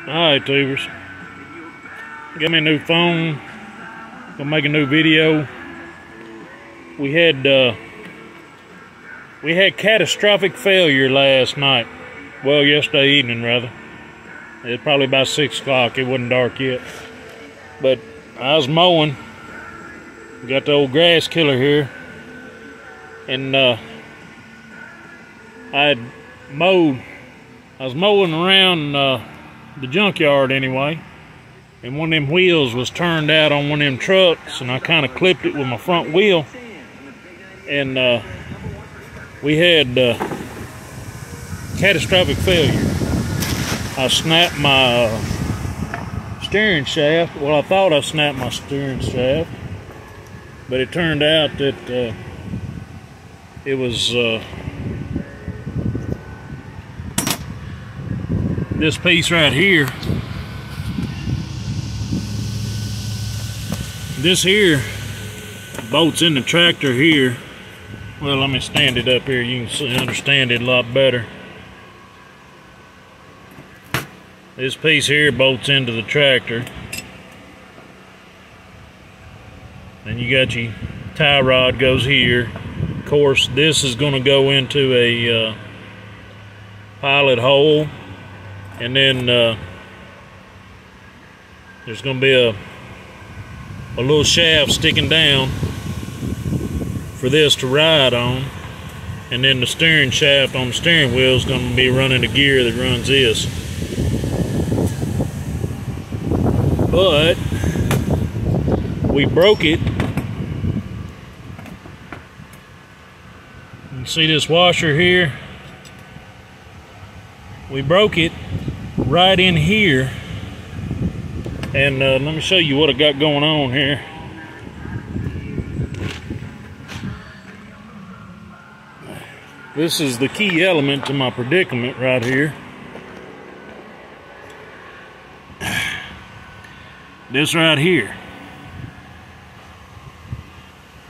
Alright, tubers. Got me a new phone. Gonna make a new video. We had catastrophic failure last night. Well, yesterday evening, rather. It was probably about 6 o'clock. It wasn't dark yet. But I was mowing. Got the old grass killer here. And I was mowing around the junkyard anyway, and one of them wheels was turned out on one of them trucks, and I kind of clipped it with my front wheel, and we had catastrophic failure. I snapped my steering shaft. Well, I thought I snapped my steering shaft, but it turned out that it was this piece right here. This here bolts in the tractor here. Well, let me stand it up here. You can understand it a lot better. This piece here bolts into the tractor. Then you got your tie rod goes here. Of course, this is going to go into a pilot hole. And then there's going to be a little shaft sticking down for this to ride on. And then the steering shaft on the steering wheel is going to be running the gear that runs this. But we broke it. You see this washer here? We broke it right in here, and let me show you what I got going on here. This is the key element to my predicament right here. This right here.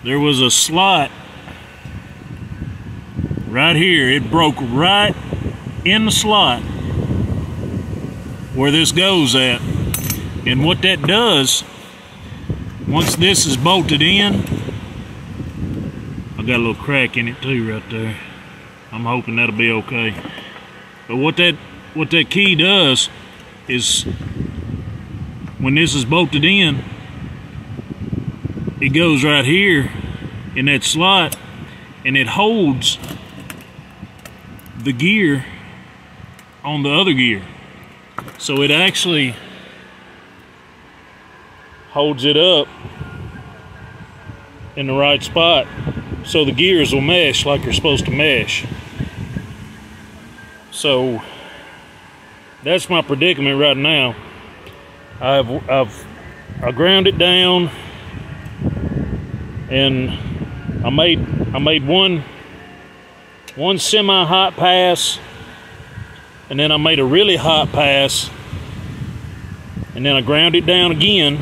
There was a slot right here. It broke right in the slot where this goes at. And what that does, once this is bolted in, I got a little crack in it too right there. I'm hoping that'll be okay. But what that key does is when this is bolted in, it goes right here in that slot, and it holds the gear on the other gear. So it actually holds it up in the right spot so the gears will mesh like they're supposed to mesh. So that's my predicament right now. I ground it down, and I made one semi-hot pass, and then I made a really hot pass, and then I ground it down again,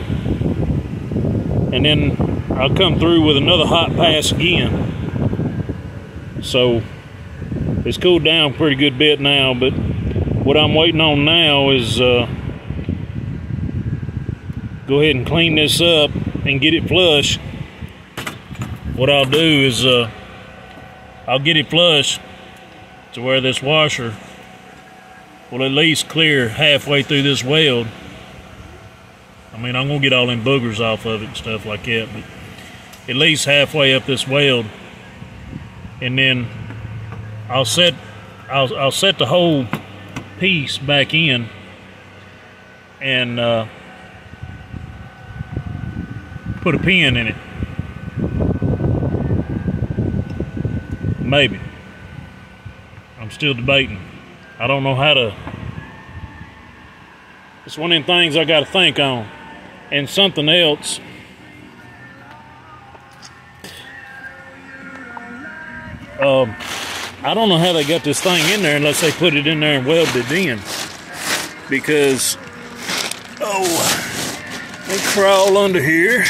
and then I'll come through with another hot pass again. So it's cooled down a pretty good bit now, but what I'm waiting on now is go ahead and clean this up and get it flush. What I'll do is I'll get it flush to where this washer will at least clear halfway through this weld. I mean, I'm gonna get all them boogers off of it and stuff like that, but at least halfway up this weld, and then I'll set the whole piece back in, and put a pin in it. Maybe. I'm still debating. I don't know how to. It's one of them things I got to think on. And something else. I don't know how they got this thing in there unless they put it in there and welded it in. Because, let me crawl under here.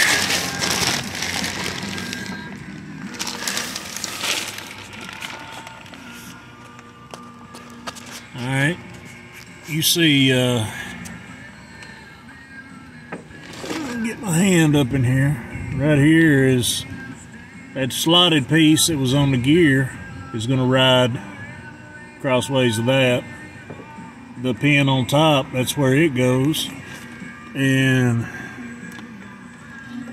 Alright, you see my hand up in here. Right here is that slotted piece that was on the gear is going to ride crossways of that. The pin on top, that's where it goes. And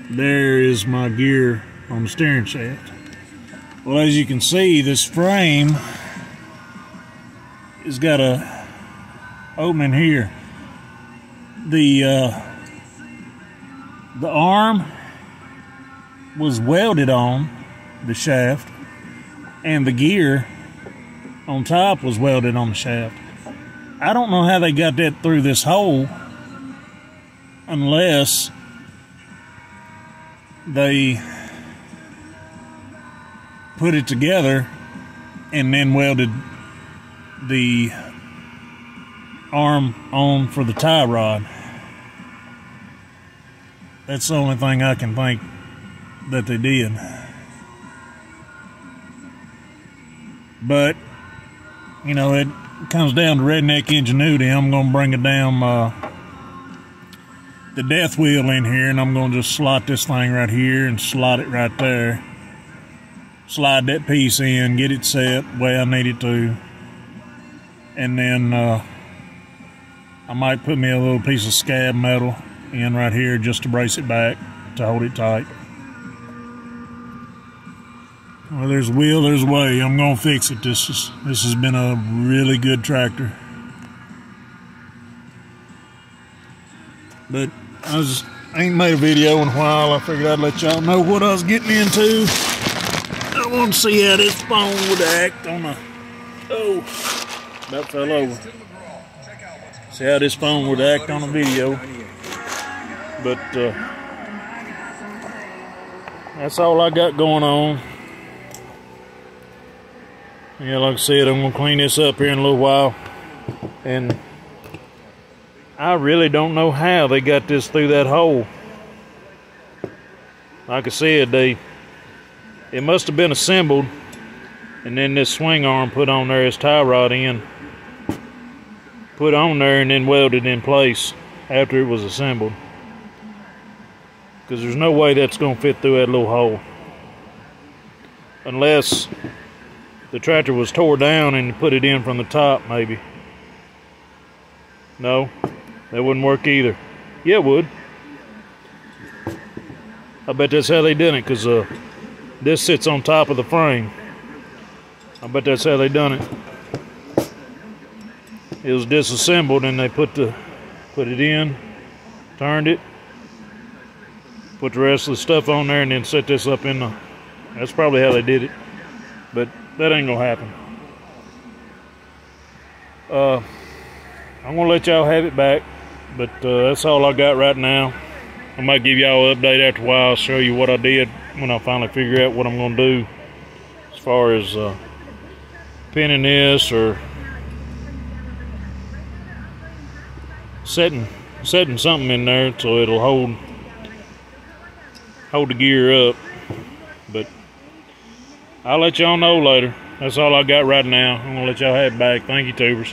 there is my gear on the steering shaft. Well, as you can see, this frame has got a opening here. The arm was welded on the shaft, and the gear on top was welded on the shaft. I don't know how they got that through this hole unless they put it together and then welded the arm on for the tie rod. That's the only thing I can think that they did. But, you know, it comes down to redneck ingenuity. I'm going to bring it down the death wheel in here, and I'm going to just slot this thing right here and slot it right there. Slide that piece in, get it set the way I need it to. And then I might put me a little piece of scab metal in right here just to brace it back, to hold it tight. Well, there's a wheel, there's a way. I'm gonna fix it. This has been a really good tractor. But I ain't made a video in a while. I figured I'd let y'all know what I was getting into. I want to see how this phone would act on a... Oh, about fell over. See how this phone would act on a video. But that's all I got going on. Yeah, like I said, I'm going to clean this up here in a little while. And I really don't know how they got this through that hole. Like I said, it must have been assembled, and then this swing arm put on there, as tie rod in, put on there and then welded in place after it was assembled. Because there's no way that's going to fit through that little hole. Unless the tractor was tore down and you put it in from the top, maybe. No, that wouldn't work either. Yeah, it would. I bet that's how they did it, because this sits on top of the frame. I bet that's how they done it. It was disassembled and they put it in, turned it, put the rest of the stuff on there, and then set this up in the... That's probably how they did it. But that ain't gonna happen. I'm gonna let y'all have it back, but that's all I got right now. I might give y'all an update after a while, show you what I did when I finally figure out what I'm gonna do as far as pinning this or setting something in there so it'll hold the gear up. But I'll let y'all know later. That's all I got right now. I'm gonna let y'all have it back. Thank you, tubers.